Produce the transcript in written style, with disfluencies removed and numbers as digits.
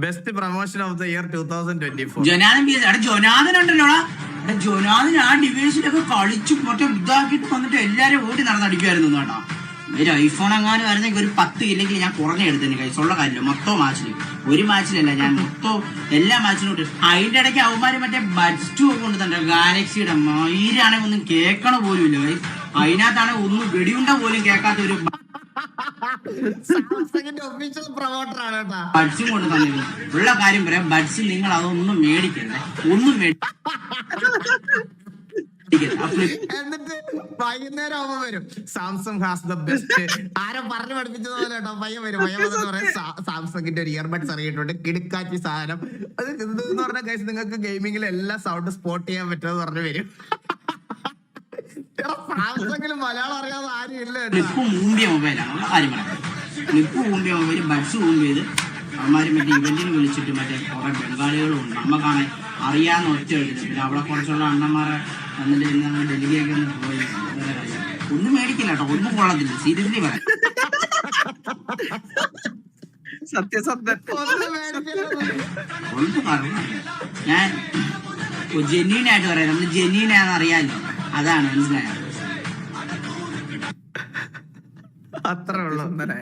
Best promotion of the year 2024. Jonathan ഉണ്ടല്ലോടാ, Jonathan ആ ഡിവൈസിലൊക്കെ കളിച്ചു മറ്റേ ഇതാക്കിട്ട് വന്നിട്ട് എല്ലാരും ഓടി നടന്നടിക്കുമായിരുന്നു കേട്ടോ. ഒരു ഐഫോൺ എങ്ങാനും ആയിരുന്നെങ്കിൽ ഒരു 10 ഇല്ലെങ്കിൽ ഞാൻ കുറഞ്ഞ എടുത്തന്നെ കൈസുള്ള കാര്യമില്ല. മൊത്തം മാച്ചില്, ഒരു മാച്ചിലല്ല, ഞാൻ മൊത്തം എല്ലാ മാച്ചിലും ഇട്ട്. അതിന്റെ ഇടയ്ക്ക് അവന്മാര് മറ്റേ ബഡ്സ് 2 കൊണ്ട് തന്നെ ഗാലക്സിയുടെ മയിലാണെങ്കിൽ ഒന്നും കേൾക്കണ പോലും ഇല്ല. അതിനകത്താണെങ്കിൽ ഒന്നും വെടിയുണ്ട പോലും കേൾക്കാത്ത ഒരു ബഡ്സും കൊണ്ട് തന്നെ ഉള്ള കാര്യം പറയാം. ബഡ്സ് നിങ്ങൾ അതൊന്നും മേടിക്കണ്ടേ, ഒന്നും എന്നിട്ട് വൈകുന്നേരം ആവുമ്പോ വരും സാംസങ് ഹാസ് ദ ബെസ്റ്റ്. ആരോ പറഞ്ഞു പഠിപ്പിച്ചത് പോലെ കേട്ടോ. പയ്യൻ വരും, പയ്യൻ വന്നിട്ട് പറയാം സാംസങ്ങിന്റെ ഒരു ഇയർബഡ്സ് ഇറങ്ങിയിട്ടുണ്ട്, കിടുക്കാച്ചി സാധനം. അത് എന്തെന്ന് പറഞ്ഞ കേസ് നിങ്ങൾക്ക് ഗെയിമിംഗിൽ എല്ലാ സൗണ്ട് സ്പോട്ട് ചെയ്യാൻ പറ്റുമെന്ന് പറഞ്ഞു വരും. സാംസങ്ങിൽ മലയാളം അറിയാതെ ആരും ഇല്ല. ക്ലിപ്പ് മൂമ്പിയ മൊബൈലാണ് കാര്യം പറയാം. ക്ലിപ്പ് മൂമ്പിയ മൊബൈൽ, ബഡ്സ് മൂമ്പിയത് അവന്മാര് മറ്റേ ഇവന്റിന് വിളിച്ചിട്ട് മറ്റേ കുറെ ബംഗാളികളും ഉണ്ട്. നമുക്കാണെ അറിയാവുന്ന ഒറ്റ എടുത്തിട്ട് പിന്നെ അവിടെ കുറച്ചുള്ള അണ്ണന്മാരെ വന്നിട്ട് ഡൽഹിയൊക്കെ ഒന്ന് പോയി. ഒന്നും മേടിക്കില്ല കേട്ടോ, ഒന്നും കൊള്ളത്തില്ല, സീരിയസ്ലി പറയാം. ഞാൻ ജെന്യൂനായിട്ട് പറയാം, നമ്മള് ജെന്യൂനാന്ന് അറിയാലോ, അതാണ് മനസ്സിലായത്. അത്രേ ഉള്ളൂ.